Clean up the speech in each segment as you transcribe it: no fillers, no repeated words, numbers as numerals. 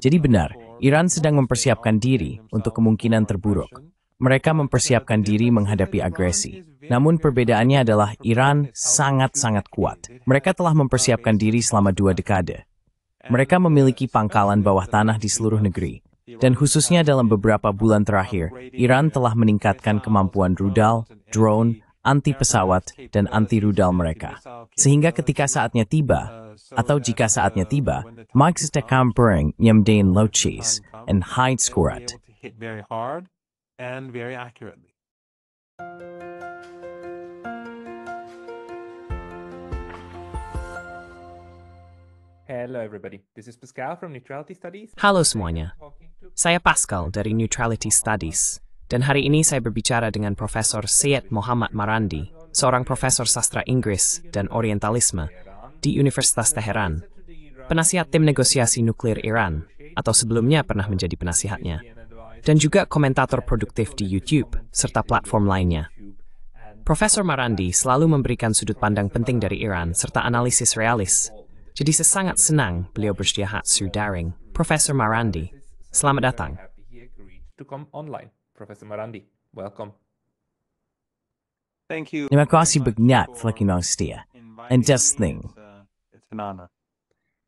Jadi benar, Iran sedang mempersiapkan diri untuk kemungkinan terburuk. Mereka mempersiapkan diri menghadapi agresi. Namun perbedaannya adalah Iran sangat-sangat kuat. Mereka telah mempersiapkan diri selama 2 dekade. Mereka memiliki pangkalan bawah tanah di seluruh negeri. Dan khususnya dalam beberapa bulan terakhir, Iran telah meningkatkan kemampuan rudal, drone, anti-pesawat, dan anti-rudal mereka. Sehingga ketika saatnya tiba, atau jika saatnya tiba, magsta kampering nyamdain lochis and hide scorat. And very accurately. Hello everybody, this is Pascal from Neutrality Studies. Halo semuanya, saya Pascal dari Neutrality Studies, dan hari ini saya berbicara dengan Profesor Syed Mohammad Marandi, seorang profesor sastra Inggris dan Orientalisme di Universitas Teheran, penasihat tim negosiasi nuklir Iran, atau sebelumnya pernah menjadi penasihatnya, dan juga komentator produktif di YouTube serta platform lainnya. Profesor Marandi selalu memberikan sudut pandang penting dari Iran serta analisis realis. Jadi saya sangat senang beliau bersedia hadir daring. Profesor Marandi, selamat datang. To come online, Professor Marandi, welcome. Thank you. Terima kasih banyak telah setia. And just think. It's an honor.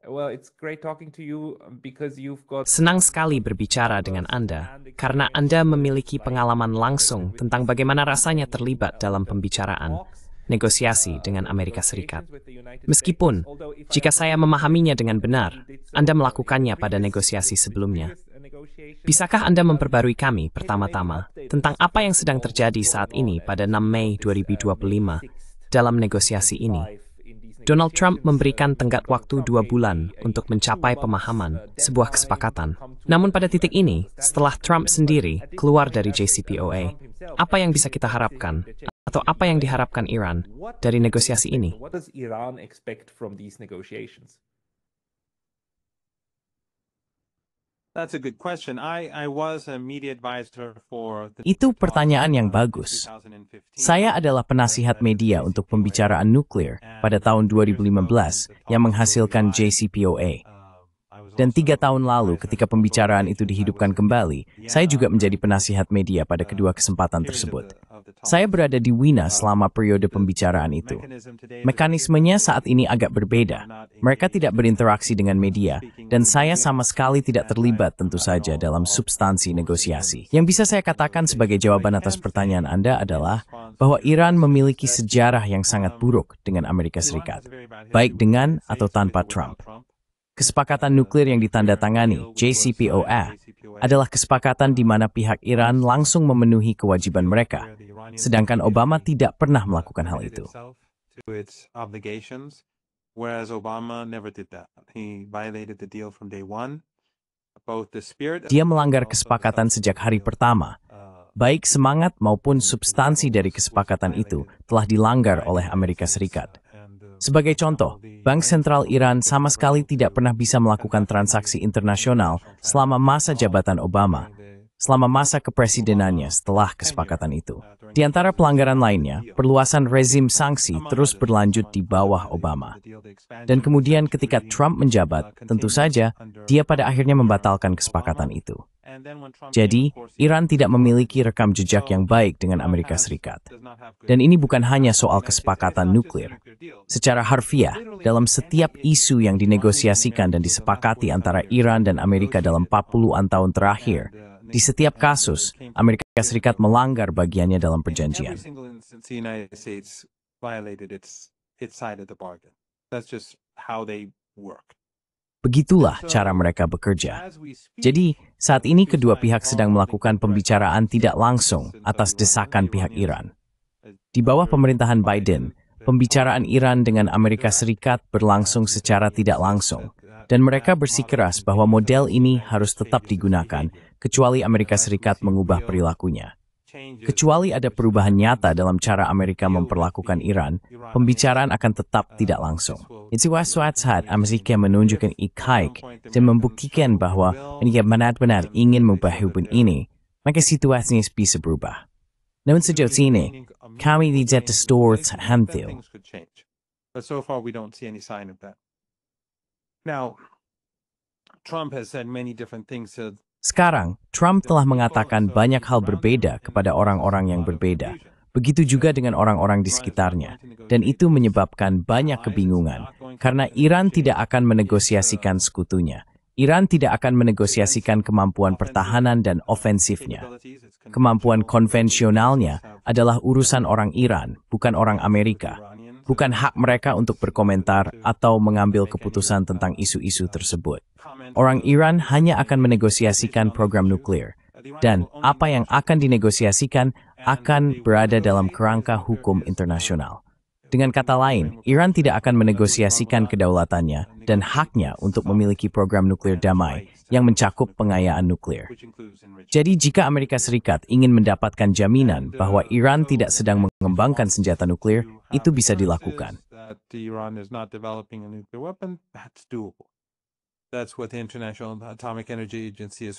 Well, it's great talking to you because you've got... Senang sekali berbicara dengan Anda, karena Anda memiliki pengalaman langsung tentang bagaimana rasanya terlibat dalam pembicaraan, negosiasi dengan Amerika Serikat. Meskipun, jika saya memahaminya dengan benar, Anda melakukannya pada negosiasi sebelumnya. Bisakah Anda memperbarui kami pertama-tama tentang apa yang sedang terjadi saat ini pada 6 Mei 2025 dalam negosiasi ini? Donald Trump memberikan tenggat waktu 2 bulan untuk mencapai pemahaman sebuah kesepakatan. Namun pada titik ini, setelah Trump sendiri keluar dari JCPOA, apa yang bisa kita harapkan atau apa yang diharapkan Iran dari negosiasi ini? What does Iran expect from these negotiations? That's a good question. I was a media advisor for the Itu pertanyaan yang bagus. 2015. Saya adalah penasihat media untuk pembicaraan nuklir pada tahun 2015 yang menghasilkan JCPOA. Dan 3 tahun lalu ketika pembicaraan itu dihidupkan kembali, saya juga menjadi penasihat media pada kedua kesempatan tersebut. Saya berada di Wina selama periode pembicaraan itu. Mekanismenya saat ini agak berbeda. Mereka tidak berinteraksi dengan media, dan saya sama sekali tidak terlibat tentu saja dalam substansi negosiasi. Yang bisa saya katakan sebagai jawaban atas pertanyaan Anda adalah bahwa Iran memiliki sejarah yang sangat buruk dengan Amerika Serikat, baik dengan atau tanpa Trump. Kesepakatan nuklir yang ditandatangani, JCPOA, adalah kesepakatan di mana pihak Iran langsung memenuhi kewajiban mereka, sedangkan Obama tidak pernah melakukan hal itu. To its obligations, whereas Obama never did that. He violated the deal from day one. Both the spirit. Dia melanggar kesepakatan sejak hari pertama. Baik semangat maupun substansi dari kesepakatan itu telah dilanggar oleh Amerika Serikat. Sebagai contoh, Bank Sentral Iran sama sekali tidak pernah bisa melakukan transaksi internasional selama masa jabatan Obama, selama masa kepresidenannya setelah kesepakatan itu. Di antara pelanggaran lainnya, perluasan rezim sanksi terus berlanjut di bawah Obama. Dan kemudian ketika Trump menjabat, tentu saja dia pada akhirnya membatalkan kesepakatan itu. Jadi, Iran tidak memiliki rekam jejak yang baik dengan Amerika Serikat. Dan ini bukan hanya soal kesepakatan nuklir. Secara harfiah, dalam setiap isu yang dinegosiasikan dan disepakati antara Iran dan Amerika dalam 40-an tahun terakhir, di setiap kasus, Amerika Serikat melanggar bagiannya dalam perjanjian. Every single instance, the United States violated its side of the bargain. That's just how they work. Begitulah cara mereka bekerja. Jadi, saat ini kedua pihak sedang melakukan pembicaraan tidak langsung atas desakan pihak Iran. Di bawah pemerintahan Biden, pembicaraan Iran dengan Amerika Serikat berlangsung secara tidak langsung, dan mereka bersikeras bahwa model ini harus tetap digunakan, kecuali Amerika Serikat mengubah perilakunya. Kecuali ada perubahan nyata dalam cara Amerika memperlakukan Iran, pembicaraan akan tetap tidak langsung. Itu suatu saat Amerika menunjukkan ikaik dan membuktikan bahwa mereka benar-benar ingin mengubah hubungan ini, maka situasinya bisa berubah. Namun sejauh ini, kami tidak distorsi hampir. But so far we don't see any sign of that. Now, Trump has said many different things to Sekarang, Trump telah mengatakan banyak hal berbeda kepada orang-orang yang berbeda. Begitu juga dengan orang-orang di sekitarnya. Dan itu menyebabkan banyak kebingungan. Karena Iran tidak akan menegosiasikan sekutunya. Iran tidak akan menegosiasikan kemampuan pertahanan dan ofensifnya. Kemampuan konvensionalnya adalah urusan orang Iran, bukan orang Amerika. Bukan hak mereka untuk berkomentar atau mengambil keputusan tentang isu-isu tersebut. Orang Iran hanya akan menegosiasikan program nuklir. Dan apa yang akan dinegosiasikan akan berada dalam kerangka hukum internasional. Dengan kata lain, Iran tidak akan menegosiasikan kedaulatannya dan haknya untuk memiliki program nuklir damai yang mencakup pengayaan nuklir. Jadi jika Amerika Serikat ingin mendapatkan jaminan bahwa Iran tidak sedang mengembangkan senjata nuklir, itu bisa dilakukan.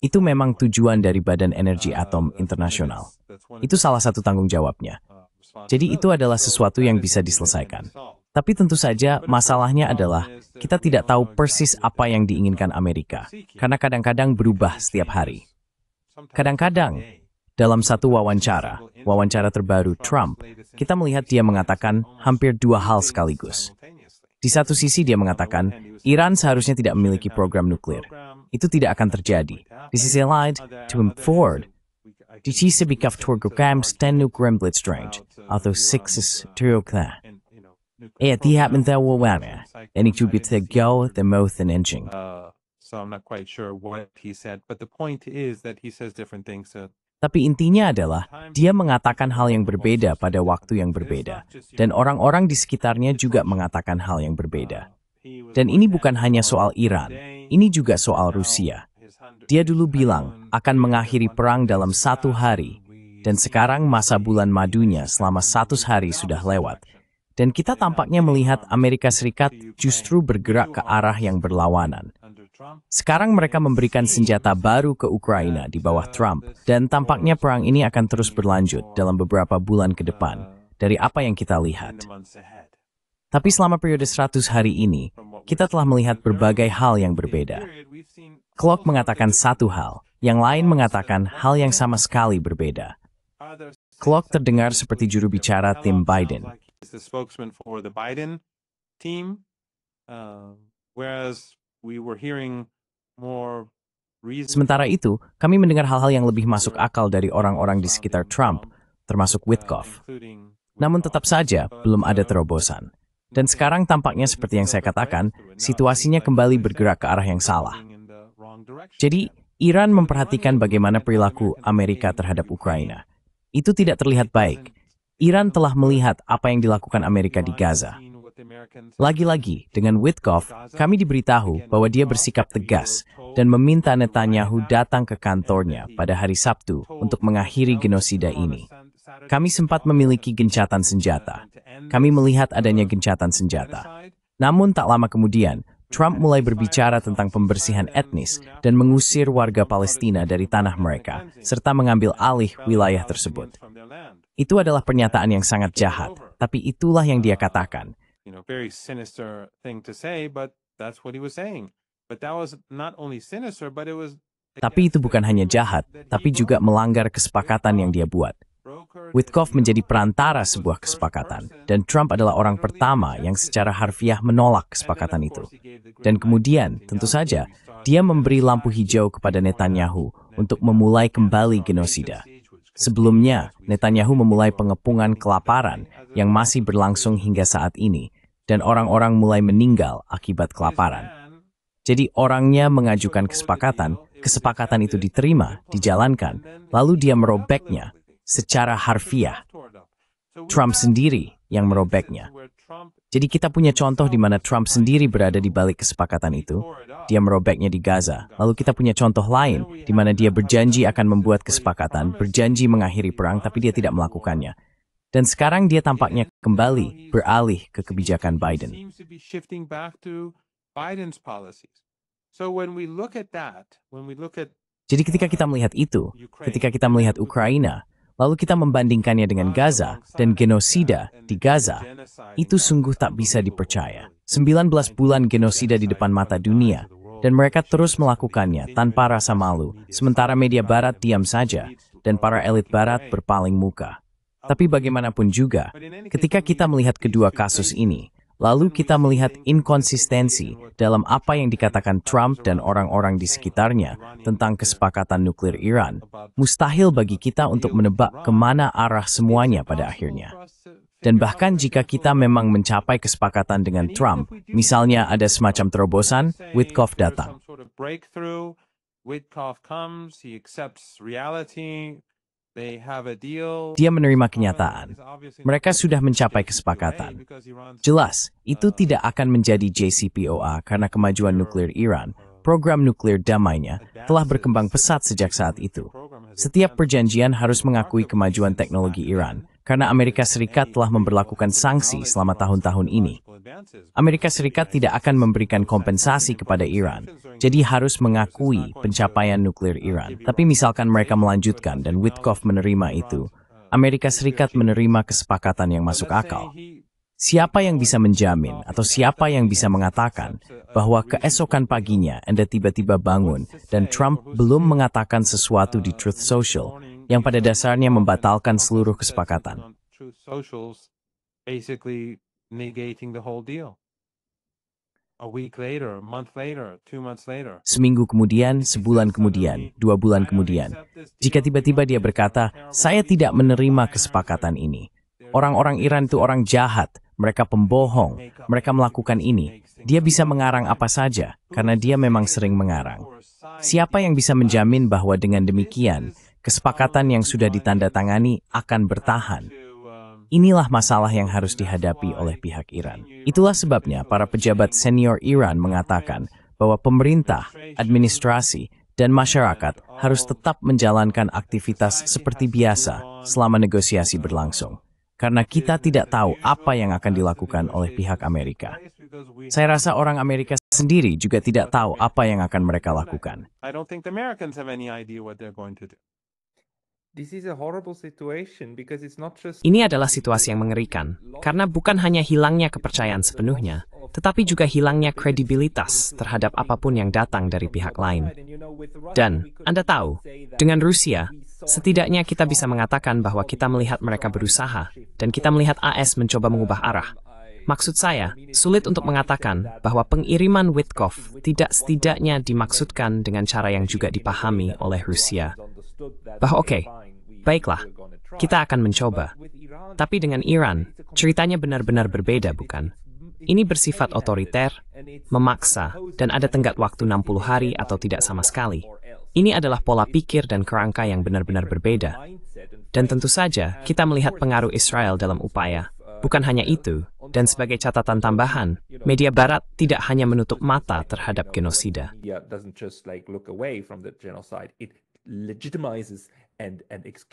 Itu memang tujuan dari Badan Energi Atom Internasional. Itu salah satu tanggung jawabnya. Jadi itu adalah sesuatu yang bisa diselesaikan. Tapi tentu saja masalahnya adalah kita tidak tahu persis apa yang diinginkan Amerika. Karena kadang-kadang berubah setiap hari. Kadang-kadang, dalam satu wawancara terbaru Trump, kita melihat dia mengatakan hampir dua hal sekaligus. Di satu sisi dia mengatakan, Iran seharusnya tidak memiliki program nuklir. Itu tidak akan terjadi. Di sisi lain, to move forward, di sisi bikaf program stand nuklear blitzrange, atau sixes teruklah. Tiap mentawawana, dan itu bisa go the most in inching. So I'm not quite sure what he said, but the point is that he says different things. Tapi intinya adalah, dia mengatakan hal yang berbeda pada waktu yang berbeda. Dan orang-orang di sekitarnya juga mengatakan hal yang berbeda. Dan ini bukan hanya soal Iran, ini juga soal Rusia. Dia dulu bilang akan mengakhiri perang dalam 1 hari. Dan sekarang masa bulan madunya selama 100 hari sudah lewat. Dan kita tampaknya melihat Amerika Serikat justru bergerak ke arah yang berlawanan. Sekarang mereka memberikan senjata baru ke Ukraina di bawah Trump, dan tampaknya perang ini akan terus berlanjut dalam beberapa bulan ke depan, dari apa yang kita lihat. Tapi selama periode 100 hari ini, kita telah melihat berbagai hal yang berbeda. Clark mengatakan satu hal, yang lain mengatakan hal yang sama sekali berbeda. Clark terdengar seperti juru bicara tim Biden. Sementara itu, kami mendengar hal-hal yang lebih masuk akal dari orang-orang di sekitar Trump, termasuk Witkoff. Namun tetap saja, belum ada terobosan. Dan sekarang tampaknya seperti yang saya katakan, situasinya kembali bergerak ke arah yang salah. Jadi, Iran memperhatikan bagaimana perilaku Amerika terhadap Ukraina. Itu tidak terlihat baik. Iran telah melihat apa yang dilakukan Amerika di Gaza. Lagi-lagi, dengan Witkoff, kami diberitahu bahwa dia bersikap tegas dan meminta Netanyahu datang ke kantornya pada hari Sabtu untuk mengakhiri genosida ini. Kami sempat memiliki gencatan senjata. Kami melihat adanya gencatan senjata. Namun tak lama kemudian, Trump mulai berbicara tentang pembersihan etnis dan mengusir warga Palestina dari tanah mereka, serta mengambil alih wilayah tersebut. Itu adalah pernyataan yang sangat jahat, tapi itulah yang dia katakan. Very sinister thing to say, but that's what he was saying. But that was not only sinister, but it was. Tapi itu bukan hanya jahat, tapi juga melanggar kesepakatan yang dia buat. Witkoff menjadi perantara sebuah kesepakatan, dan Trump adalah orang pertama yang secara harfiah menolak kesepakatan itu. Dan kemudian, tentu saja, dia memberi lampu hijau kepada Netanyahu untuk memulai kembali genosida. Sebelumnya, Netanyahu memulai pengepungan kelaparan yang masih berlangsung hingga saat ini, dan orang-orang mulai meninggal akibat kelaparan. Jadi orangnya mengajukan kesepakatan itu diterima, dijalankan, lalu dia merobeknya secara harfiah. Trump sendiri yang merobeknya. Jadi kita punya contoh di mana Trump sendiri berada di balik kesepakatan itu. Dia merobeknya di Gaza. Lalu kita punya contoh lain di mana dia berjanji akan membuat kesepakatan, berjanji mengakhiri perang, tapi dia tidak melakukannya. Dan sekarang dia tampaknya kembali beralih ke kebijakan Biden. Jadi ketika kita melihat itu, ketika kita melihat Ukraina, lalu kita membandingkannya dengan Gaza dan genosida di Gaza, itu sungguh tak bisa dipercaya. 19 bulan genosida di depan mata dunia, dan mereka terus melakukannya tanpa rasa malu, sementara media barat diam saja, dan para elit barat berpaling muka. Tapi bagaimanapun juga, ketika kita melihat kedua kasus ini, lalu kita melihat inkonsistensi dalam apa yang dikatakan Trump dan orang-orang di sekitarnya tentang kesepakatan nuklir Iran, mustahil bagi kita untuk menebak kemana arah semuanya pada akhirnya. Dan bahkan jika kita memang mencapai kesepakatan dengan Trump, misalnya ada semacam terobosan, Witkoff datang. Dia menerima kenyataan. Mereka sudah mencapai kesepakatan. Jelas, itu tidak akan menjadi JCPOA karena kemajuan nuklir Iran, program nuklir damainya, telah berkembang pesat sejak saat itu. Setiap perjanjian harus mengakui kemajuan teknologi Iran, karena Amerika Serikat telah memberlakukan sanksi selama tahun-tahun ini. Amerika Serikat tidak akan memberikan kompensasi kepada Iran, jadi harus mengakui pencapaian nuklir Iran. Tapi misalkan mereka melanjutkan dan Witkoff menerima itu, Amerika Serikat menerima kesepakatan yang masuk akal. Siapa yang bisa menjamin atau siapa yang bisa mengatakan bahwa keesokan paginya Anda tiba-tiba bangun dan Trump belum mengatakan sesuatu di Truth Social yang pada dasarnya membatalkan seluruh kesepakatan? Seminggu kemudian, sebulan kemudian, 2 bulan kemudian, jika tiba-tiba dia berkata, "Saya tidak menerima kesepakatan ini. Orang-orang Iran itu orang jahat, mereka pembohong, mereka melakukan ini." Dia bisa mengarang apa saja, karena dia memang sering mengarang. Siapa yang bisa menjamin bahwa dengan demikian, kesepakatan yang sudah ditandatangani akan bertahan? Inilah masalah yang harus dihadapi oleh pihak Iran. Itulah sebabnya para pejabat senior Iran mengatakan bahwa pemerintah, administrasi, dan masyarakat harus tetap menjalankan aktivitas seperti biasa selama negosiasi berlangsung. Karena kita tidak tahu apa yang akan dilakukan oleh pihak Amerika. Saya rasa orang Amerika sendiri juga tidak tahu apa yang akan mereka lakukan. Ini adalah situasi yang mengerikan, karena bukan hanya hilangnya kepercayaan sepenuhnya, tetapi juga hilangnya kredibilitas terhadap apapun yang datang dari pihak lain. Dan, Anda tahu, dengan Rusia, setidaknya kita bisa mengatakan bahwa kita melihat mereka berusaha, dan kita melihat AS mencoba mengubah arah. Maksud saya, sulit untuk mengatakan bahwa pengiriman Witkoff tidak setidaknya dimaksudkan dengan cara yang juga dipahami oleh Rusia. Bahwa oke, baiklah, kita akan mencoba. Tapi dengan Iran, ceritanya benar-benar berbeda, bukan? Ini bersifat otoriter, memaksa, dan ada tenggat waktu 60 hari atau tidak sama sekali. Ini adalah pola pikir dan kerangka yang benar-benar berbeda. Dan tentu saja, kita melihat pengaruh Israel dalam upaya. Bukan hanya itu, dan sebagai catatan tambahan, media barat tidak hanya menutup mata terhadap genosida.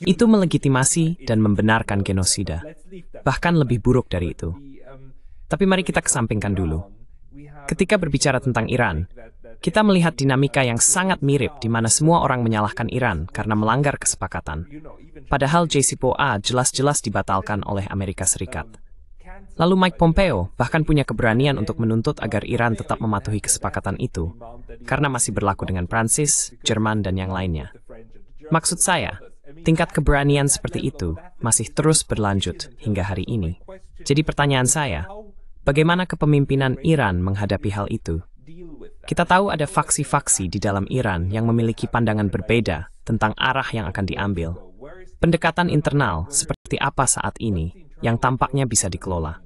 Itu melegitimasi dan membenarkan genosida. Bahkan lebih buruk dari itu. Tapi mari kita kesampingkan dulu. Ketika berbicara tentang Iran, kita melihat dinamika yang sangat mirip di mana semua orang menyalahkan Iran karena melanggar kesepakatan. Padahal JCPOA jelas-jelas dibatalkan oleh Amerika Serikat. Lalu Mike Pompeo bahkan punya keberanian untuk menuntut agar Iran tetap mematuhi kesepakatan itu, karena masih berlaku dengan Prancis, Jerman, dan yang lainnya. Maksud saya, tingkat keberanian seperti itu masih terus berlanjut hingga hari ini. Jadi pertanyaan saya, bagaimana kepemimpinan Iran menghadapi hal itu? Kita tahu ada faksi-faksi di dalam Iran yang memiliki pandangan berbeda tentang arah yang akan diambil. Pendekatan internal seperti apa saat ini yang tampaknya bisa dikelola?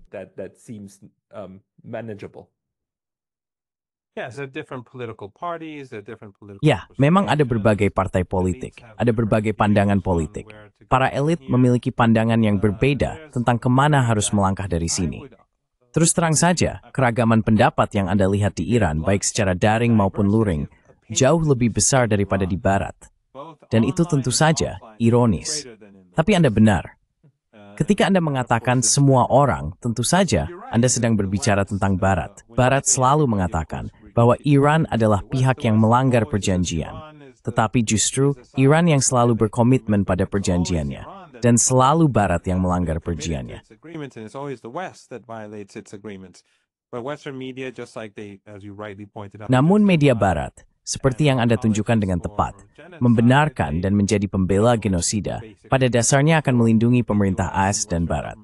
Ya, memang ada berbagai partai politik, ada berbagai pandangan politik. Para elit memiliki pandangan yang berbeda tentang kemana harus melangkah dari sini. Terus terang saja, keragaman pendapat yang Anda lihat di Iran, baik secara daring maupun luring, jauh lebih besar daripada di Barat. Dan itu tentu saja ironis. Tapi Anda benar. Ketika Anda mengatakan semua orang, tentu saja Anda sedang berbicara tentang Barat. Barat selalu mengatakan bahwa Iran adalah pihak yang melanggar perjanjian. Tetapi justru Iran yang selalu berkomitmen pada perjanjiannya. Dan selalu Barat yang melanggar perjanjiannya. But Western media, just like they, as you rightly pointed out, Namun media Barat, seperti yang Anda tunjukkan dengan tepat, membenarkan dan menjadi pembela genosida, pada dasarnya akan melindungi pemerintah AS dan Barat.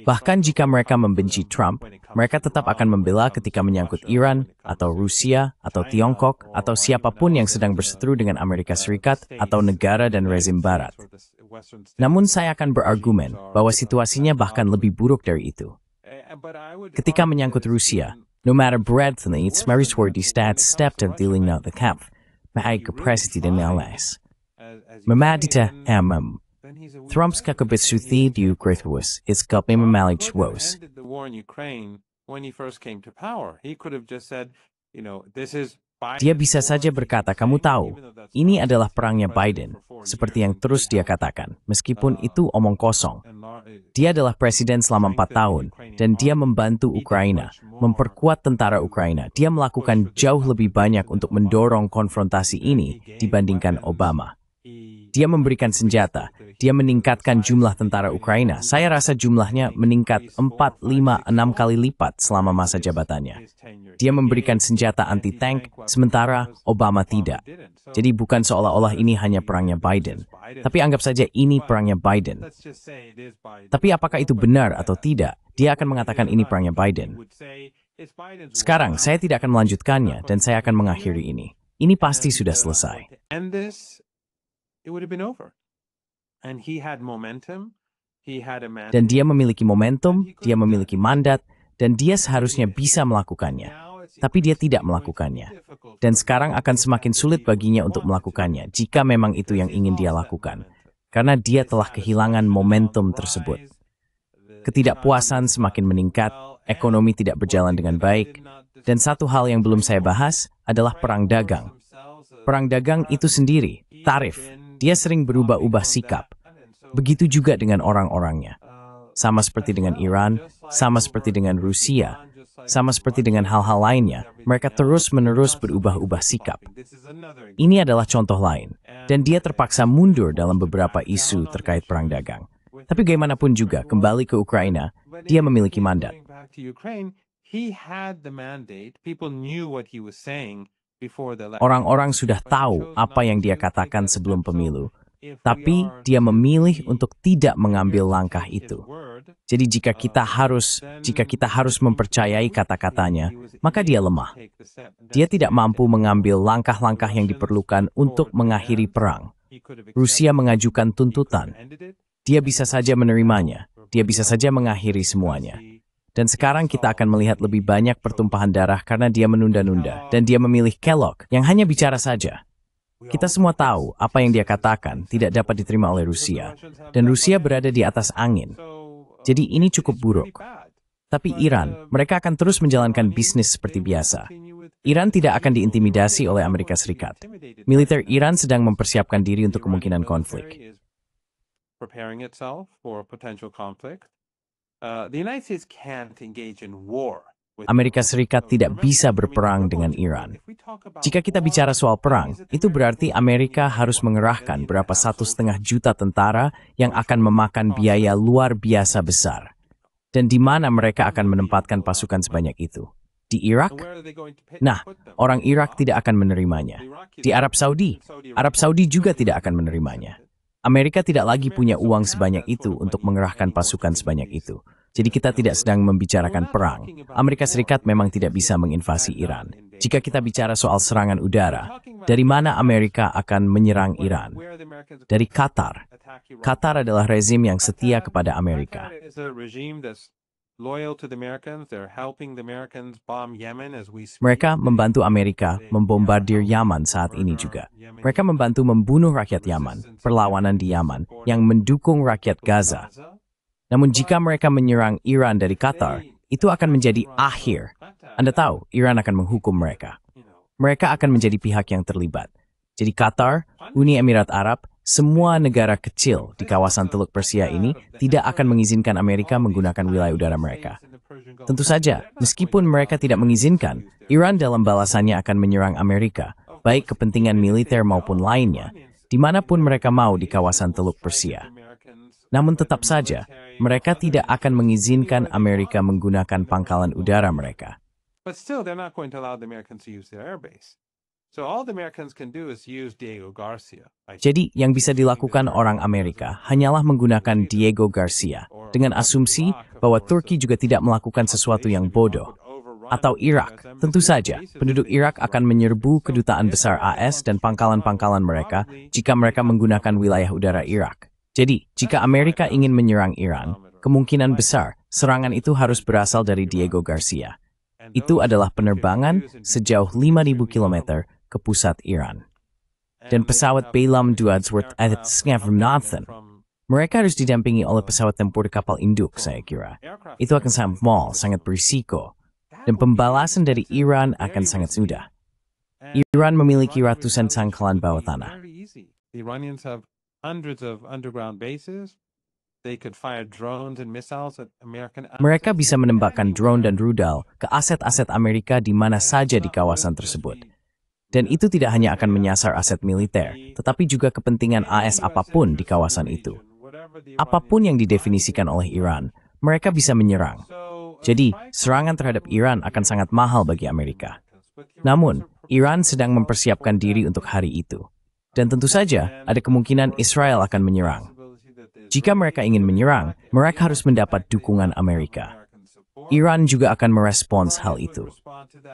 Bahkan jika mereka membenci Trump, mereka tetap akan membela ketika menyangkut Iran, atau Rusia, atau Tiongkok, atau siapapun yang sedang berseteru dengan Amerika Serikat atau negara dan rezim Barat. Namun saya akan berargumen bahwa situasinya bahkan lebih buruk dari itu. Ketika menyangkut Rusia, no matter breadthly its meritorious step of dealing out the camp, baik presiden LS. Memadita Trump's kakabitsuthi di Ukraine is kami memalig was. The war in Ukraine when he first came to power, he could have just said, this is Dia bisa saja berkata, kamu tahu, ini adalah perangnya Biden, seperti yang terus dia katakan, meskipun itu omong kosong. Dia adalah presiden selama 4 tahun, dan dia membantu Ukraina, memperkuat tentara Ukraina. Dia melakukan jauh lebih banyak untuk mendorong konfrontasi ini dibandingkan Obama. Dia memberikan senjata, dia meningkatkan jumlah tentara Ukraina. Saya rasa jumlahnya meningkat 4, 5, 6 kali lipat selama masa jabatannya. Dia memberikan senjata anti-tank, sementara Obama tidak. Jadi bukan seolah-olah ini hanya perangnya Biden, tapi anggap saja ini perangnya Biden. Tapi apakah itu benar atau tidak? Dia akan mengatakan ini perangnya Biden. Sekarang, saya tidak akan melanjutkannya, dan saya akan mengakhiri ini. Ini pasti sudah selesai. It would have been over. And he had momentum, he had a mandate. Dan dia memiliki momentum, dia memiliki mandat, dan dia seharusnya bisa melakukannya. Tapi dia tidak melakukannya. Dan sekarang akan semakin sulit baginya untuk melakukannya jika memang itu yang ingin dia lakukan. Karena dia telah kehilangan momentum tersebut. Ketidakpuasan semakin meningkat, ekonomi tidak berjalan dengan baik, dan satu hal yang belum saya bahas adalah perang dagang. Perang dagang itu sendiri, tarif. Dia sering berubah-ubah sikap. Begitu juga dengan orang-orangnya. Sama seperti dengan Iran, sama seperti dengan Rusia, sama seperti dengan hal-hal lainnya, mereka terus-menerus berubah-ubah sikap. Ini adalah contoh lain, dan dia terpaksa mundur dalam beberapa isu terkait perang dagang. Tapi bagaimanapun juga, kembali ke Ukraina, dia memiliki mandat. Orang-orang sudah tahu apa yang dia katakan sebelum pemilu, tapi dia memilih untuk tidak mengambil langkah itu. Jadi jika kita harus mempercayai kata-katanya, maka dia lemah. Dia tidak mampu mengambil langkah-langkah yang diperlukan untuk mengakhiri perang. Rusia mengajukan tuntutan. Dia bisa saja menerimanya. Dia bisa saja mengakhiri semuanya. Dan sekarang kita akan melihat lebih banyak pertumpahan darah karena dia menunda-nunda. Dan dia memilih Kellogg yang hanya bicara saja. Kita semua tahu apa yang dia katakan tidak dapat diterima oleh Rusia. Dan Rusia berada di atas angin. Jadi ini cukup buruk. Tapi Iran, mereka akan terus menjalankan bisnis seperti biasa. Iran tidak akan diintimidasi oleh Amerika Serikat. Militer Iran sedang mempersiapkan diri untuk kemungkinan konflik. Amerika Serikat tidak bisa berperang dengan Iran. Jika kita bicara soal perang, itu berarti Amerika harus mengerahkan berapa 1,5 juta tentara yang akan memakan biaya luar biasa besar. Dan di mana mereka akan menempatkan pasukan sebanyak itu? Di Irak? Nah, orang Irak tidak akan menerimanya. Di Arab Saudi juga tidak akan menerimanya. Amerika tidak lagi punya uang sebanyak itu untuk mengerahkan pasukan sebanyak itu. Jadi kita tidak sedang membicarakan perang. Amerika Serikat memang tidak bisa menginvasi Iran. Jika kita bicara soal serangan udara, dari mana Amerika akan menyerang Iran? Dari Qatar. Qatar adalah rezim yang setia kepada Amerika. Mereka membantu Amerika membombardir Yaman saat ini juga. Mereka membantu membunuh rakyat Yaman, perlawanan di Yaman, yang mendukung rakyat Gaza. Namun jika mereka menyerang Iran dari Qatar, itu akan menjadi akhir. Anda tahu, Iran akan menghukum mereka. Mereka akan menjadi pihak yang terlibat. Jadi Qatar, Uni Emirat Arab, semua negara kecil di kawasan Teluk Persia ini tidak akan mengizinkan Amerika menggunakan wilayah udara mereka. Tentu saja, meskipun mereka tidak mengizinkan, Iran dalam balasannya akan menyerang Amerika, baik kepentingan militer maupun lainnya, dimanapun mereka mau di kawasan Teluk Persia. Namun tetap saja, mereka tidak akan mengizinkan Amerika menggunakan pangkalan udara mereka. But still, they're not going to allow the Americans to use their airbase. So all the Americans can do is use Diego Garcia. Jadi, yang bisa dilakukan orang Amerika hanyalah menggunakan Diego Garcia dengan asumsi bahwa Turki juga tidak melakukan sesuatu yang bodoh. Atau Irak, tentu saja, penduduk Irak akan menyerbu kedutaan besar AS dan pangkalan-pangkalan mereka jika mereka menggunakan wilayah udara Irak. Jadi, jika Amerika ingin menyerang Iran, kemungkinan besar serangan itu harus berasal dari Diego Garcia. Itu adalah penerbangan sejauh 5.000 km ke pusat Iran. Dan pesawat Baylam Duadsworth Nathan, mereka harus didampingi oleh pesawat tempur kapal induk, saya kira. Itu akan sangat sangat berisiko. Dan pembalasan dari Iran akan sangat mudah. Iran memiliki ratusan pangkalan bawah tanah. The Iranians have hundreds of underground bases. They could fire drones and missiles at American assets. Mereka bisa menembakkan drone dan rudal ke aset-aset Amerika di mana saja di kawasan tersebut. Dan itu tidak hanya akan menyasar aset militer, tetapi juga kepentingan AS apapun di kawasan itu. Apapun yang didefinisikan oleh Iran, mereka bisa menyerang. Jadi, serangan terhadap Iran akan sangat mahal bagi Amerika. Namun, Iran sedang mempersiapkan diri untuk hari itu. Dan tentu saja, ada kemungkinan Israel akan menyerang. Jika mereka ingin menyerang, mereka harus mendapat dukungan Amerika. Iran juga akan merespons hal itu.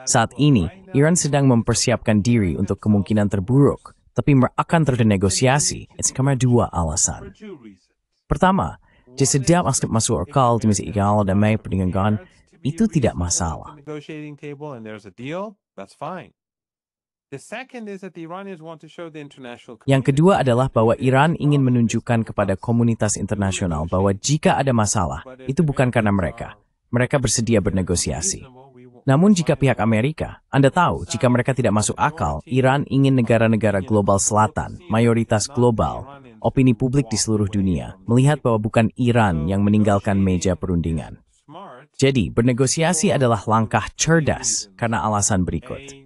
Saat ini, Iran sedang mempersiapkan diri untuk kemungkinan terburuk, tapi akan ternegosiasi karena dua alasan. Pertama, setiap aspek masuk akal di misi igal damai perdagangan itu tidak masalah. Yang kedua adalah bahwa Iran ingin menunjukkan kepada komunitas internasional bahwa jika ada masalah, itu bukan karena mereka. Mereka bersedia bernegosiasi. Namun jika pihak Amerika, Anda tahu, jika mereka tidak masuk akal, Iran ingin negara-negara global selatan, mayoritas global, opini publik di seluruh dunia, melihat bahwa bukan Iran yang meninggalkan meja perundingan. Jadi, bernegosiasi adalah langkah cerdas karena alasan berikut.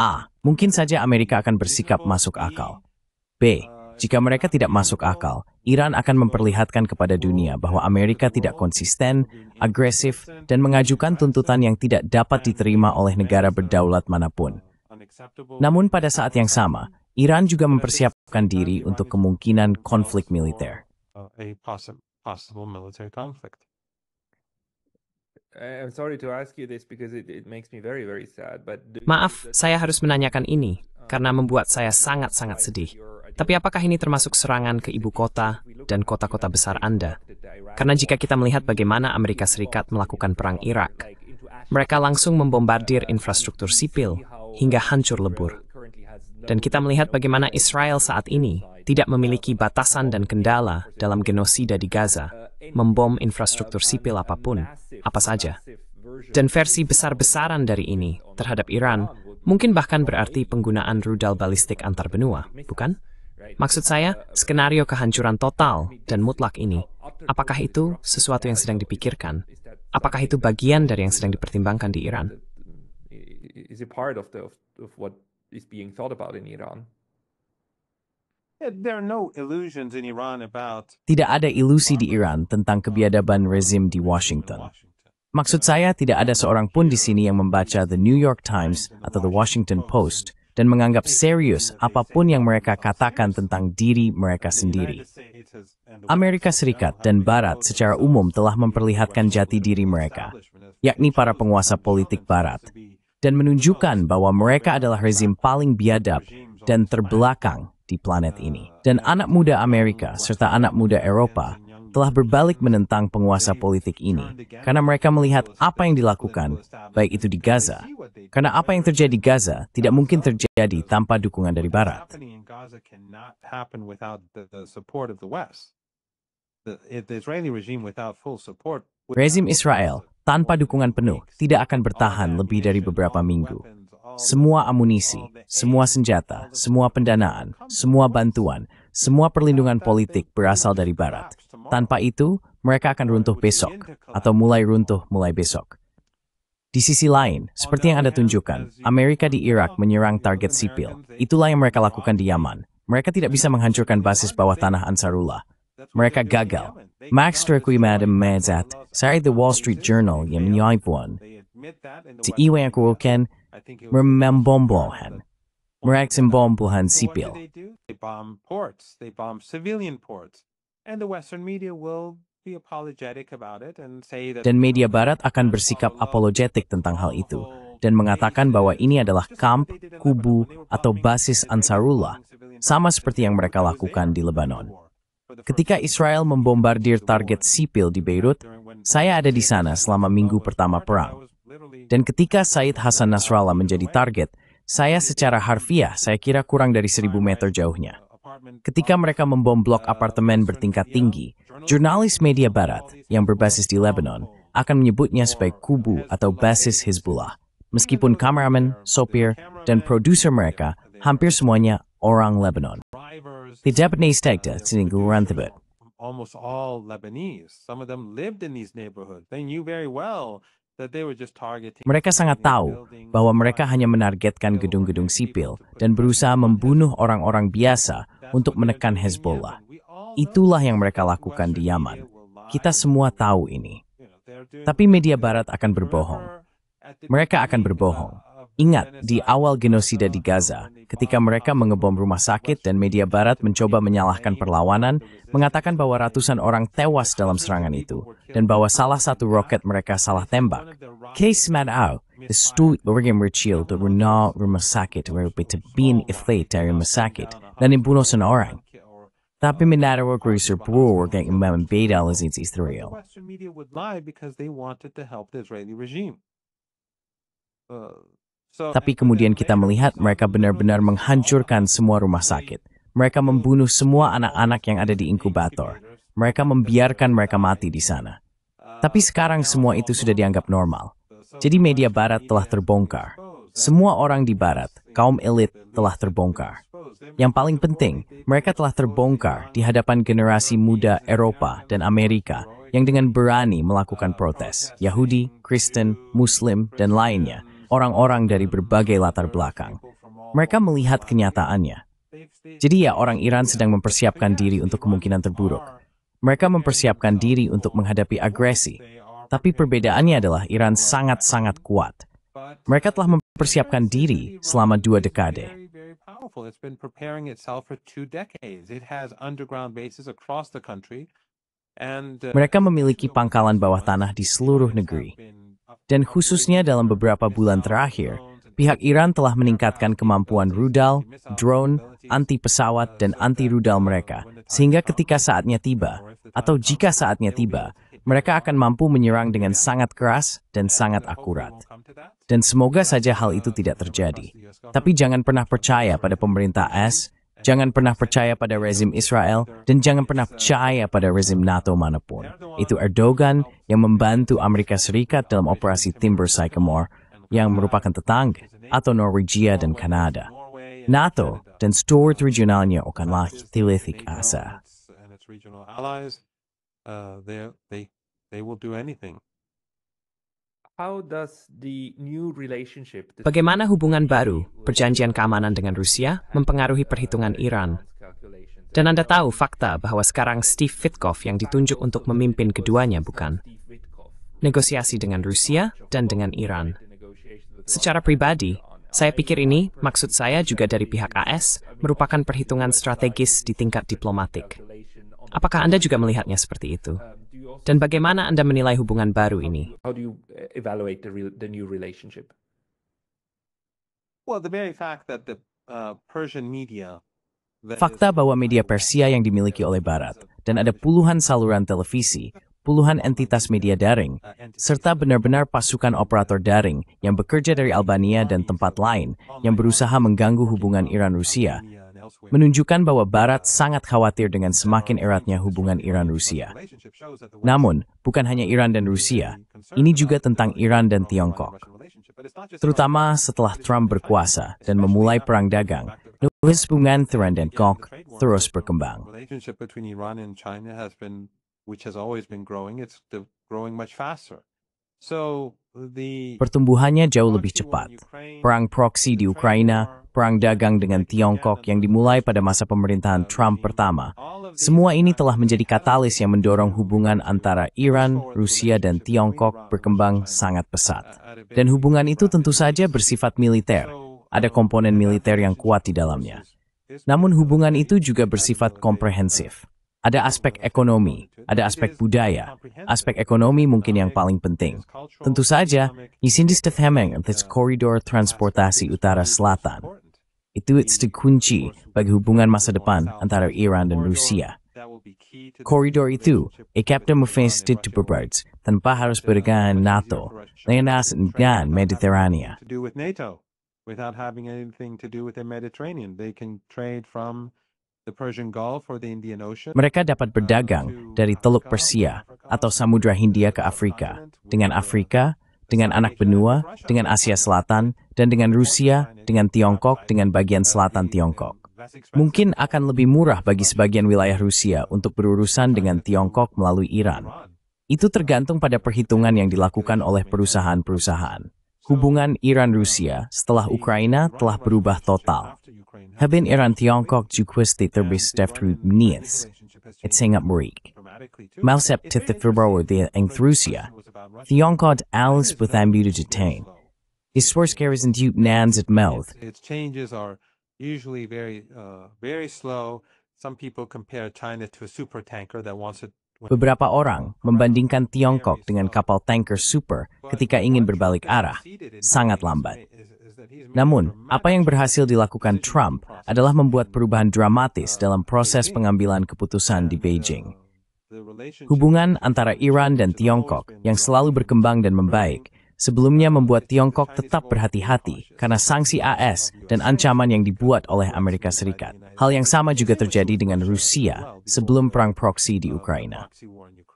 A. Mungkin saja Amerika akan bersikap masuk akal. B. Jika mereka tidak masuk akal, Iran akan memperlihatkan kepada dunia bahwa Amerika tidak konsisten, agresif, dan mengajukan tuntutan yang tidak dapat diterima oleh negara berdaulat manapun. Namun pada saat yang sama, Iran juga mempersiapkan diri untuk kemungkinan konflik militer. I'm sorry to ask you this because it makes me very, very sad. But Maaf, saya harus menanyakan ini karena membuat saya sangat-sangat sedih. Tapi apakah ini termasuk serangan ke ibu kota dan kota-kota besar Anda? Karena jika kita melihat bagaimana Amerika Serikat melakukan perang Irak, mereka langsung membombardir infrastruktur sipil hingga hancur lebur. Dan kita melihat bagaimana Israel saat ini tidak memiliki batasan dan kendala dalam genosida di Gaza, membom infrastruktur sipil apapun, apa saja. Dan versi besar-besaran dari ini terhadap Iran mungkin bahkan berarti penggunaan rudal balistik antar benua, bukan? Maksud saya, skenario kehancuran total dan mutlak ini, apakah itu sesuatu yang sedang dipikirkan? Apakah itu bagian dari yang sedang dipertimbangkan di Iran? is a part of what is being thought about in Iran. There are no illusions in Iran about Tidak ada ilusi di Iran tentang kebiadaban rezim di Washington. Maksud saya, tidak ada seorang pun di sini yang membaca The New York Times atau The Washington Post dan menganggap serius apapun yang mereka katakan tentang diri mereka sendiri. Amerika Serikat dan Barat secara umum telah memperlihatkan jati diri mereka, yakni para penguasa politik Barat, dan menunjukkan bahwa mereka adalah rezim paling biadab dan terbelakang di planet ini. Dan anak muda Amerika serta anak muda Eropa telah berbalik menentang penguasa politik ini karena mereka melihat apa yang dilakukan, baik itu di Gaza. Karena apa yang terjadi di Gaza tidak mungkin terjadi tanpa dukungan dari Barat. Rezim Israel tanpa dukungan penuh tidak akan bertahan lebih dari beberapa minggu. Semua amunisi, semua senjata, semua pendanaan, semua bantuan, semua perlindungan politik berasal dari Barat. Tanpa itu, mereka akan runtuh besok, atau mulai runtuh mulai besok. Di sisi lain, seperti yang Anda tunjukkan, Amerika di Irak menyerang target sipil. Itulah yang mereka lakukan di Yaman. Mereka tidak bisa menghancurkan basis bawah tanah Ansarullah. Mereka gagal. Max Requiemada Medzat, saya The Wall Street Journal yang menyampaikan, si iwa yang kurukan membombohan. Mereka membombohan sipil. They bomb ports, they bomb civilian ports. And the Western media will be apologetic about it and say that Dan media barat akan bersikap apologetik tentang hal itu dan mengatakan bahwa ini adalah kamp, kubu, atau basis Ansarullah, sama seperti yang mereka lakukan di Lebanon. Ketika Israel membombardir target sipil di Beirut, saya ada di sana selama minggu pertama perang. Dan ketika Said Hassan Nasrallah menjadi target, saya secara harfiah saya kira kurang dari 1.000 meter jauhnya. Ketika mereka membom blok apartemen bertingkat tinggi, jurnalis media barat yang berbasis di Lebanon akan menyebutnya sebagai kubu atau basis Hizbullah. Meskipun kameramen, sopir, dan produser mereka hampir semuanya orang Lebanon. Tidak pernah istekta siningguran tebet. Almost all Lebanese. Some of them lived in these neighborhoods. They knew very well that they were just targeting. Mereka sangat tahu bahwa mereka hanya menargetkan gedung-gedung sipil dan berusaha membunuh orang-orang biasa untuk menekan Hezbollah. Itulah yang mereka lakukan di Yaman. Kita semua tahu ini. Tapi media barat akan berbohong. Mereka akan berbohong. Ingat, di awal genosida di Gaza, ketika mereka mengebom rumah sakit dan media barat mencoba menyalahkan perlawanan, mengatakan bahwa ratusan orang tewas dalam serangan itu, dan bahwa salah satu roket mereka salah tembak. Case Madau, the story yang bercil do rumah sakit whereupun bin iflate dari rumah sakit, dan membunuh seorang. Tapi menarok research bro yang membeda lazins Israel. Western media would lie because they wanted to help the Israeli regime. Tapi kemudian kita melihat mereka benar-benar menghancurkan semua rumah sakit. Mereka membunuh semua anak-anak yang ada di inkubator. Mereka membiarkan mereka mati di sana. Tapi sekarang semua itu sudah dianggap normal. Jadi media barat telah terbongkar. Semua orang di barat, kaum elit, telah terbongkar. Yang paling penting, mereka telah terbongkar di hadapan generasi muda Eropa dan Amerika yang dengan berani melakukan protes. Yahudi, Kristen, Muslim, dan lainnya. Orang-orang dari berbagai latar belakang. Mereka melihat kenyataannya. Jadi ya, orang Iran sedang mempersiapkan diri untuk kemungkinan terburuk. Mereka mempersiapkan diri untuk menghadapi agresi. Tapi perbedaannya adalah Iran sangat-sangat kuat. Mereka telah mempersiapkan diri selama 2 dekade. It's been preparing itself for 2 decades. It has underground bases across the country. And Mereka memiliki pangkalan bawah tanah di seluruh negeri. Dan khususnya dalam beberapa bulan terakhir, pihak Iran telah meningkatkan kemampuan rudal, drone, anti-pesawat, dan anti-rudal mereka, sehingga ketika saatnya tiba, atau jika saatnya tiba, mereka akan mampu menyerang dengan sangat keras dan sangat akurat. Dan semoga saja hal itu tidak terjadi. Tapi jangan pernah percaya pada pemerintah AS, jangan pernah percaya pada rezim Israel, dan jangan pernah percaya pada rezim NATO manapun. Itu Erdogan yang membantu Amerika Serikat dalam operasi Timber Sycamore yang merupakan tetangga, atau Norwegia dan Kanada. NATO dan steward regionalnya akanlah tilitik asa. and its regional allies, they will do anything. How does the new relationship, Bagaimana hubungan baru, perjanjian keamanan dengan Rusia, mempengaruhi perhitungan Iran? Dan Anda tahu fakta bahwa sekarang Steve Witkoff yang ditunjuk untuk memimpin keduanya, bukan? Negosiasi dengan Rusia dan dengan Iran. Secara pribadi, saya pikir ini, maksud saya juga dari pihak AS, merupakan perhitungan strategis di tingkat diplomatik. Apakah Anda juga melihatnya seperti itu? Dan bagaimana Anda menilai hubungan baru ini? How do you evaluate the new relationship? Well, the very fact that the Persian media Fakta bahwa media Persia yang dimiliki oleh Barat, dan ada puluhan saluran televisi, puluhan entitas media daring, serta benar-benar pasukan operator daring yang bekerja dari Albania dan tempat lain yang berusaha mengganggu hubungan Iran-Rusia, menunjukkan bahwa Barat sangat khawatir dengan semakin eratnya hubungan Iran-Rusia. Namun, bukan hanya Iran dan Rusia, ini juga tentang Iran dan Tiongkok. Terutama setelah Trump berkuasa dan memulai perang dagang, hubungan Iran dan Tiongkok terus berkembang. relationship between Iran and China which has always been growing, it's growing much faster. So the Pertumbuhannya jauh lebih cepat. Perang proksi di Ukraina, perang dagang dengan Tiongkok yang dimulai pada masa pemerintahan Trump pertama, semua ini telah menjadi katalis yang mendorong hubungan antara Iran, Rusia, dan Tiongkok berkembang sangat pesat. Dan hubungan itu tentu saja bersifat militer. Ada komponen militer yang kuat di dalamnya. Namun hubungan itu juga bersifat komprehensif. Ada aspek ekonomi, ada aspek budaya. Aspek ekonomi mungkin yang paling penting. Tentu saja, Hemeng koridor transportasi utara-selatan. Itu kunci bagi hubungan masa depan antara Iran dan Rusia. Koridor itu, tanpa harus bergangan NATO, lenas dengan Mediterania. Without having anything to do with the Mediterranean. They can trade from the Persian Gulf or the Indian Ocean. Mereka dapat berdagang dari Teluk Persia atau Samudra Hindia ke Afrika, dengan anak benua, dengan Asia Selatan, dan dengan Rusia, dengan Tiongkok, dengan bagian selatan Tiongkok. Mungkin akan lebih murah bagi sebagian wilayah Rusia untuk berurusan dengan Tiongkok melalui Iran. Itu tergantung pada perhitungan yang dilakukan oleh perusahaan-perusahaan. Hubungan Iran-Rusia setelah Ukraina telah berubah total. Haben Iran-Tiongkok jukwesti terbestiftrud niets. Et singap merik. Malsep tithifibrawur eng Rusia. Tiongkok alis bethambu to detain. Iswars karisant ut nans at mouth. Its changes are usually very slow. Some people compare China to a supertanker that wants it. Beberapa orang membandingkan Tiongkok dengan kapal tanker super ketika ingin berbalik arah, sangat lambat. Namun, apa yang berhasil dilakukan Trump adalah membuat perubahan dramatis dalam proses pengambilan keputusan di Beijing. Hubungan antara Iran dan Tiongkok yang selalu berkembang dan membaik, sebelumnya membuat Tiongkok tetap berhati-hati karena sanksi AS dan ancaman yang dibuat oleh Amerika Serikat. Hal yang sama juga terjadi dengan Rusia sebelum perang proksi di Ukraina.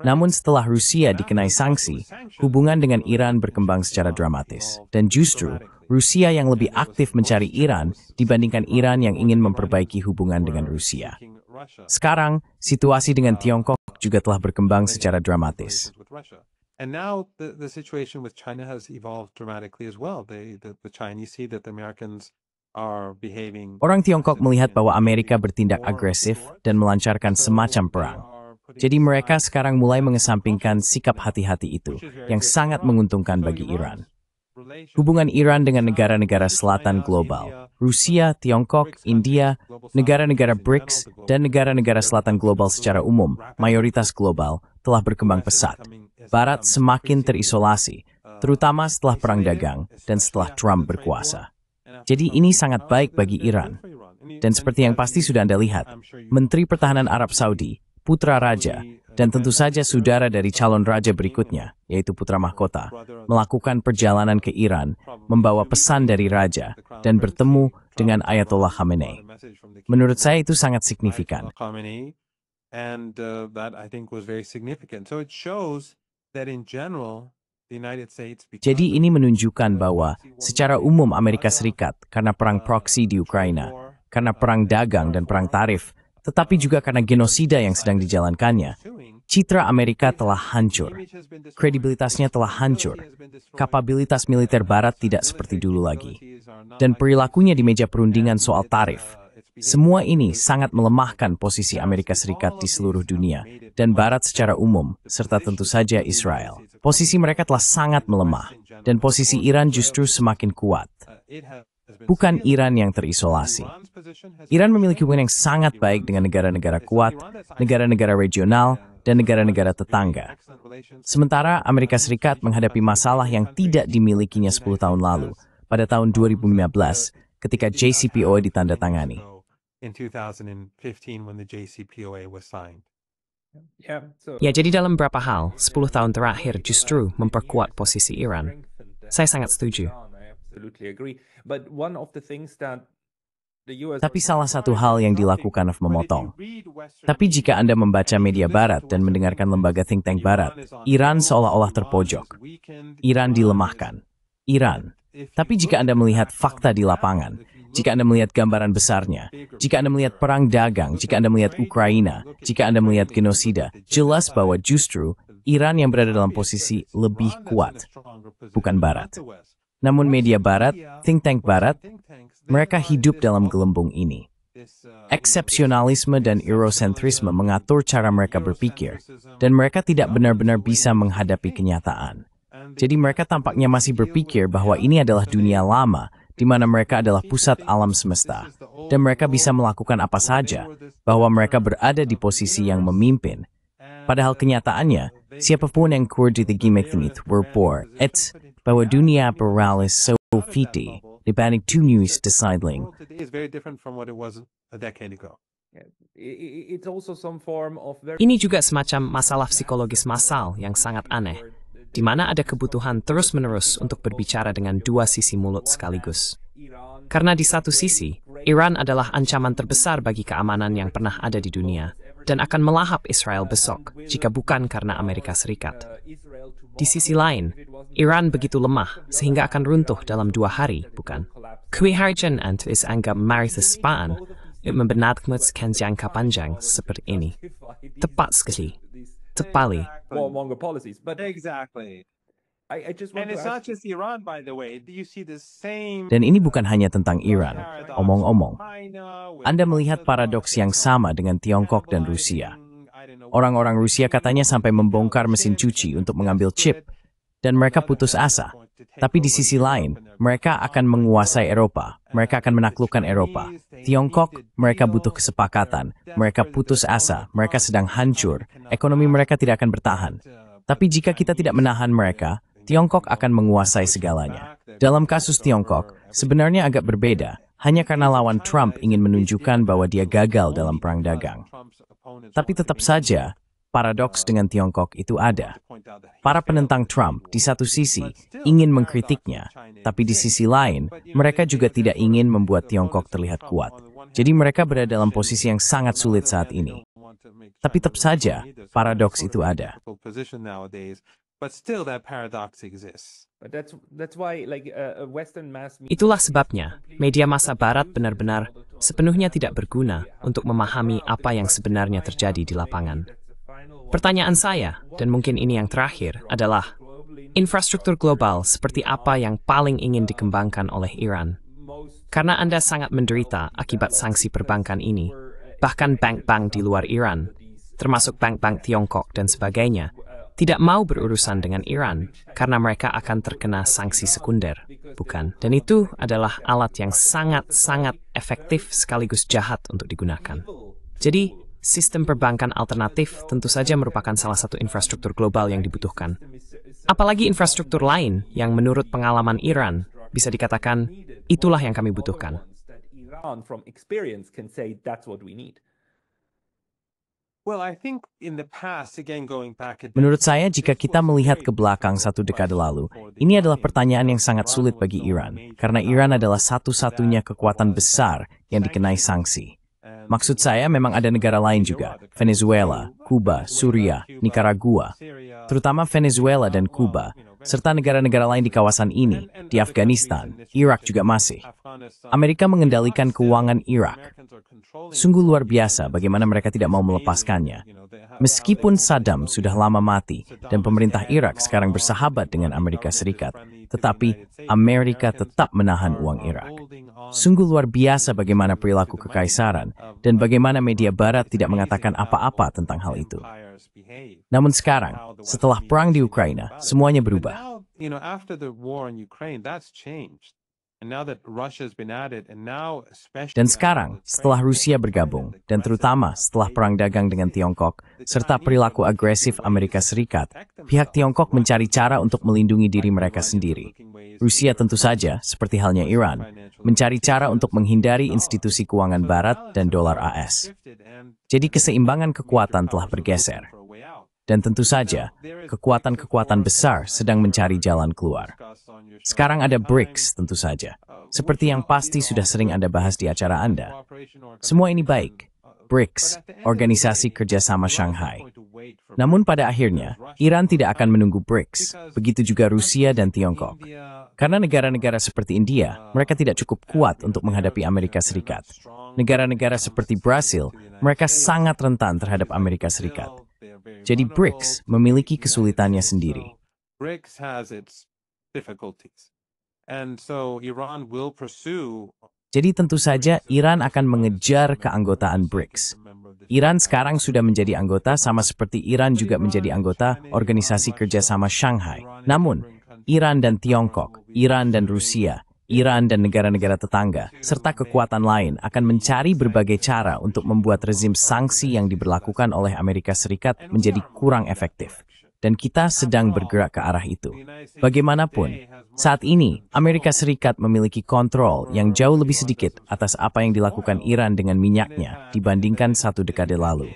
Namun setelah Rusia dikenai sanksi, hubungan dengan Iran berkembang secara dramatis. Dan justru, Rusia yang lebih aktif mencari Iran dibandingkan Iran yang ingin memperbaiki hubungan dengan Rusia. Sekarang, situasi dengan Tiongkok juga telah berkembang secara dramatis. And now the situation with China has evolved dramatically as well. The Chinese see that the Americans are behaving. Orang Tiongkok melihat bahwa Amerika bertindak agresif dan melancarkan semacam perang. Jadi mereka sekarang mulai mengesampingkan sikap hati-hati itu yang sangat menguntungkan bagi Iran. Hubungan Iran dengan negara-negara selatan global, Rusia, Tiongkok, India, negara-negara BRICS, dan negara-negara selatan global secara umum, mayoritas global, telah berkembang pesat. Barat semakin terisolasi, terutama setelah perang dagang dan setelah Trump berkuasa. Jadi ini sangat baik bagi Iran. Dan seperti yang pasti sudah Anda lihat, Menteri Pertahanan Arab Saudi, putra raja, dan tentu saja saudara dari calon raja berikutnya, yaitu putra mahkota, melakukan perjalanan ke Iran, membawa pesan dari raja, dan bertemu dengan Ayatollah Khamenei. Menurut saya itu sangat signifikan. And that I think was very significant. So it shows that in general, the United States. Jadi ini menunjukkan bahwa secara umum Amerika Serikat karena perang proksi di Ukraina, karena perang dagang dan perang tarif, tetapi juga karena genosida yang sedang dijalankannya, citra Amerika telah hancur. Kredibilitasnya telah hancur. Kapabilitas militer Barat tidak seperti dulu lagi. Dan perilakunya di meja perundingan soal tarif. Semua ini sangat melemahkan posisi Amerika Serikat di seluruh dunia dan Barat secara umum, serta tentu saja Israel. Posisi mereka telah sangat melemah, dan posisi Iran justru semakin kuat. Bukan Iran yang terisolasi. Iran memiliki hubungan yang sangat baik dengan negara-negara kuat, negara-negara regional, dan negara-negara tetangga. Sementara Amerika Serikat menghadapi masalah yang tidak dimilikinya 10 tahun lalu, pada tahun 2015, ketika JCPOA ditandatangani. In 2015 when the JCPOA was signed. Ya, jadi dalam beberapa hal, 10 tahun terakhir justru memperkuat posisi Iran. Saya sangat setuju. Tapi salah satu hal yang dilakukan memotong. Tapi jika Anda membaca media Barat dan mendengarkan lembaga think tank Barat, Iran seolah-olah terpojok. Iran dilemahkan. Iran. Tapi jika Anda melihat fakta di lapangan, jika Anda melihat gambaran besarnya, jika Anda melihat perang dagang, jika Anda melihat Ukraina, jika Anda melihat genosida, jelas bahwa justru Iran yang berada dalam posisi lebih kuat, bukan Barat. Namun media barat, think tank barat, mereka hidup dalam gelembung ini. Eksepsionalisme dan eurosentrisme mengatur cara mereka berpikir, dan mereka tidak benar-benar bisa menghadapi kenyataan. Jadi mereka tampaknya masih berpikir bahwa ini adalah dunia lama, di mana mereka adalah pusat alam semesta, dan mereka bisa melakukan apa saja, bahwa mereka berada di posisi yang memimpin. Padahal kenyataannya, siapapun yang kurditigimik itu berpor, bahwa dunia beralis so fiti, dibanding two news deciding. Ini juga semacam masalah psikologis massal yang sangat aneh, di mana ada kebutuhan terus-menerus untuk berbicara dengan dua sisi mulut sekaligus. Karena di satu sisi, Iran adalah ancaman terbesar bagi keamanan yang pernah ada di dunia, dan akan melahap Israel besok jika bukan karena Amerika Serikat. Di sisi lain, Iran begitu lemah sehingga akan runtuh dalam 2 hari, bukan? Kewiharjan is anggap maritespaan, membenarkan jangka panjang seperti ini. Tepat sekali. Tepali. Exactly. And it's not just Iran, by the way. Do you see the same? Dan ini bukan hanya tentang Iran, omong-omong. Anda melihat paradoks yang sama dengan Tiongkok dan Rusia. Orang-orang Rusia katanya sampai membongkar mesin cuci untuk mengambil chip, dan mereka putus asa. Tapi di sisi lain, mereka akan menguasai Eropa, mereka akan menaklukkan Eropa. Tiongkok, mereka butuh kesepakatan, mereka putus asa, mereka sedang hancur, ekonomi mereka tidak akan bertahan. Tapi jika kita tidak menahan mereka, Tiongkok akan menguasai segalanya. Dalam kasus Tiongkok, sebenarnya agak berbeda, hanya karena lawan Trump ingin menunjukkan bahwa dia gagal dalam perang dagang. Tapi tetap saja, paradoks dengan Tiongkok itu ada. Para penentang Trump di satu sisi ingin mengkritiknya, tapi di sisi lain, mereka juga tidak ingin membuat Tiongkok terlihat kuat. Jadi mereka berada dalam posisi yang sangat sulit saat ini. Tapi tetap saja, paradoks itu ada. Itulah sebabnya, media massa barat benar-benar sepenuhnya tidak berguna untuk memahami apa yang sebenarnya terjadi di lapangan. Pertanyaan saya, dan mungkin ini yang terakhir, adalah infrastruktur global seperti apa yang paling ingin dikembangkan oleh Iran? Karena Anda sangat menderita akibat sanksi perbankan ini, bahkan bank-bank di luar Iran, termasuk bank-bank Tiongkok dan sebagainya, tidak mau berurusan dengan Iran karena mereka akan terkena sanksi sekunder, bukan? Dan itu adalah alat yang sangat-sangat efektif sekaligus jahat untuk digunakan. Jadi, sistem perbankan alternatif tentu saja merupakan salah satu infrastruktur global yang dibutuhkan. Apalagi infrastruktur lain yang menurut pengalaman Iran bisa dikatakan itulah yang kami butuhkan. Menurut saya, jika kita melihat ke belakang 1 dekade lalu, ini adalah pertanyaan yang sangat sulit bagi Iran, karena Iran adalah satu-satunya kekuatan besar yang dikenai sanksi. Maksud saya memang ada negara lain juga, Venezuela, Kuba, Suriah, Nicaragua, terutama Venezuela dan Kuba, serta negara-negara lain di kawasan ini, di Afghanistan, Irak juga masih. Amerika mengendalikan keuangan Irak. Sungguh luar biasa bagaimana mereka tidak mau melepaskannya. Meskipun Saddam sudah lama mati dan pemerintah Irak sekarang bersahabat dengan Amerika Serikat, tetapi Amerika tetap menahan uang Irak. Sungguh luar biasa bagaimana perilaku kekaisaran dan bagaimana media barat tidak mengatakan apa-apa tentang hal itu. Namun sekarang, setelah perang di Ukraina, semuanya berubah. Dan sekarang, setelah Rusia bergabung, dan terutama setelah perang dagang dengan Tiongkok, serta perilaku agresif Amerika Serikat, pihak Tiongkok mencari cara untuk melindungi diri mereka sendiri. Rusia tentu saja, seperti halnya Iran, mencari cara untuk menghindari institusi keuangan Barat dan dolar AS. Jadi keseimbangan kekuatan telah bergeser. Dan tentu saja, kekuatan-kekuatan besar sedang mencari jalan keluar. Sekarang ada BRICS tentu saja. Seperti yang pasti sudah sering Anda bahas di acara Anda. Semua ini baik. BRICS, Organisasi Kerjasama Shanghai. Namun pada akhirnya, Iran tidak akan menunggu BRICS, begitu juga Rusia dan Tiongkok. Karena negara-negara seperti India, mereka tidak cukup kuat untuk menghadapi Amerika Serikat. Negara-negara seperti Brasil, mereka sangat rentan terhadap Amerika Serikat. Jadi BRICS memiliki kesulitannya sendiri. And so Iran will pursue. Jadi tentu saja Iran akan mengejar keanggotaan BRICS. Iran sekarang sudah menjadi anggota sama seperti Iran juga menjadi anggota Organisasi Kerjasama Shanghai. Namun, Iran dan Tiongkok, Iran dan Rusia, Iran dan negara-negara tetangga, serta kekuatan lain akan mencari berbagai cara untuk membuat rezim sanksi yang diberlakukan oleh Amerika Serikat menjadi kurang efektif. Dan kita sedang bergerak ke arah itu. Bagaimanapun, saat ini Amerika Serikat memiliki kontrol yang jauh lebih sedikit atas apa yang dilakukan Iran dengan minyaknya dibandingkan 1 dekade lalu.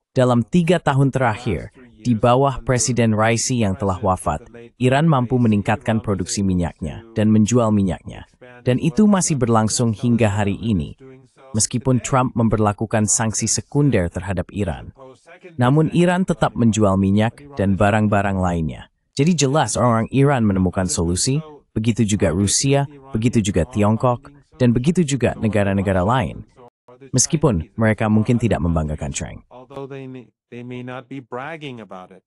Dalam 3 tahun terakhir, di bawah Presiden Raisi yang telah wafat, Iran mampu meningkatkan produksi minyaknya dan menjual minyaknya. Dan itu masih berlangsung hingga hari ini, meskipun Trump memberlakukan sanksi sekunder terhadap Iran. Namun Iran tetap menjual minyak dan barang-barang lainnya. Jadi jelas orang-orang Iran menemukan solusi, begitu juga Rusia, begitu juga Tiongkok, dan begitu juga negara-negara lain. Meskipun mereka mungkin tidak membanggakan Cheng. Although they may not be bragging about it.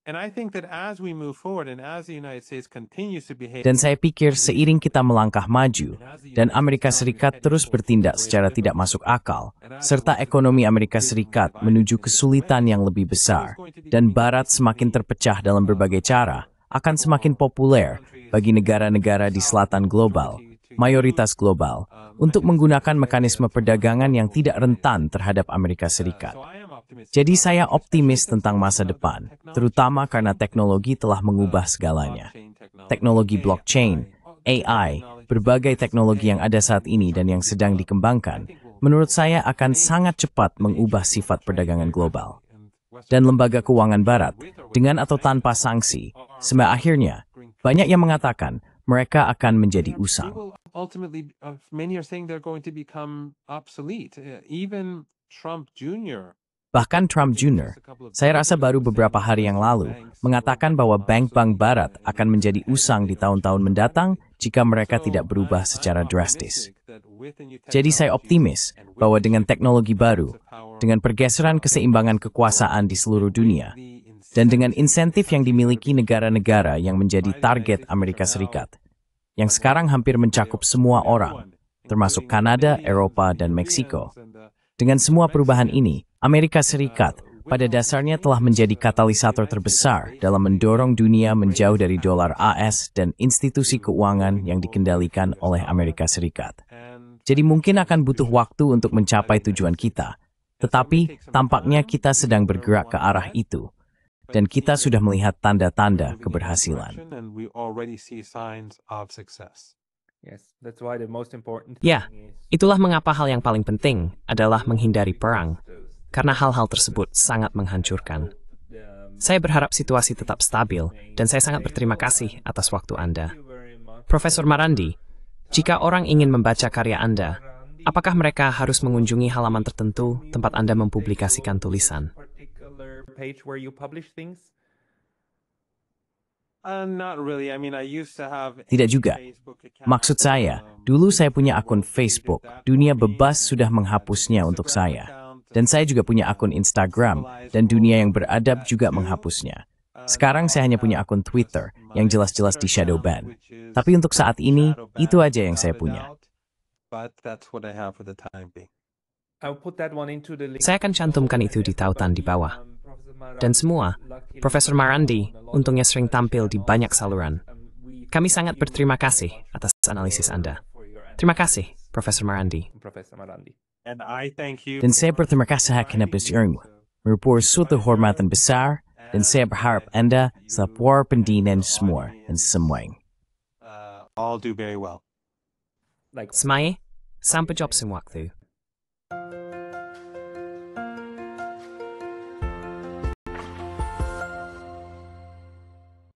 And I think that as we move forward and as the United States continues to behave. Dan saya pikir seiring kita melangkah maju, dan Amerika Serikat terus bertindak secara tidak masuk akal, serta ekonomi Amerika Serikat menuju kesulitan yang lebih besar, dan Barat semakin terpecah dalam berbagai cara, akan semakin populer bagi negara-negara di selatan global, mayoritas global, untuk menggunakan mekanisme perdagangan yang tidak rentan terhadap Amerika Serikat. Jadi saya optimis tentang masa depan, terutama karena teknologi telah mengubah segalanya. Teknologi blockchain, AI, berbagai teknologi yang ada saat ini dan yang sedang dikembangkan, menurut saya akan sangat cepat mengubah sifat perdagangan global. Dan lembaga keuangan Barat, dengan atau tanpa sanksi, sampai akhirnya, banyak yang mengatakan mereka akan menjadi usang. Ultimately, many are saying they're going to become obsolete. Even Trump Jr. Bahkan Trump Jr., saya rasa baru beberapa hari yang lalu, mengatakan bahwa bank-bank Barat akan menjadi usang di tahun-tahun mendatang jika mereka tidak berubah secara drastis. Jadi saya optimis bahwa dengan teknologi baru, dengan pergeseran keseimbangan kekuasaan di seluruh dunia, dan dengan insentif yang dimiliki negara-negara yang menjadi target Amerika Serikat, yang sekarang hampir mencakup semua orang, termasuk Kanada, Eropa, dan Meksiko. Dengan semua perubahan ini, Amerika Serikat pada dasarnya telah menjadi katalisator terbesar dalam mendorong dunia menjauh dari dolar AS dan institusi keuangan yang dikendalikan oleh Amerika Serikat. Jadi mungkin akan butuh waktu untuk mencapai tujuan kita, tetapi tampaknya kita sedang bergerak ke arah itu, dan kita sudah melihat tanda-tanda keberhasilan. Ya, itulah mengapa hal yang paling penting adalah menghindari perang, karena hal-hal tersebut sangat menghancurkan. Saya berharap situasi tetap stabil, dan saya sangat berterima kasih atas waktu Anda. Profesor Marandi, jika orang ingin membaca karya Anda, apakah mereka harus mengunjungi halaman tertentu tempat Anda mempublikasikan tulisan? Tidak juga. Maksud saya, dulu saya punya akun Facebook, dunia bebas sudah menghapusnya untuk saya. Dan saya juga punya akun Instagram, dan dunia yang beradab juga menghapusnya. Sekarang saya hanya punya akun Twitter, yang jelas-jelas di shadow ban. Tapi untuk saat ini, itu aja yang saya punya. Saya akan cantumkan itu di tautan di bawah. Dan semua, Profesor Marandi untungnya sering tampil di banyak saluran. Kami sangat berterima kasih atas analisis Anda. Terima kasih, Profesor Marandi. Dan saya berterima kasih karena berseringmu. Merupakan suatu hormatan besar, dan saya berharap Anda selalu pendidikan semua dan semuanya. All do very well. Semai, sampai jumpa waktu.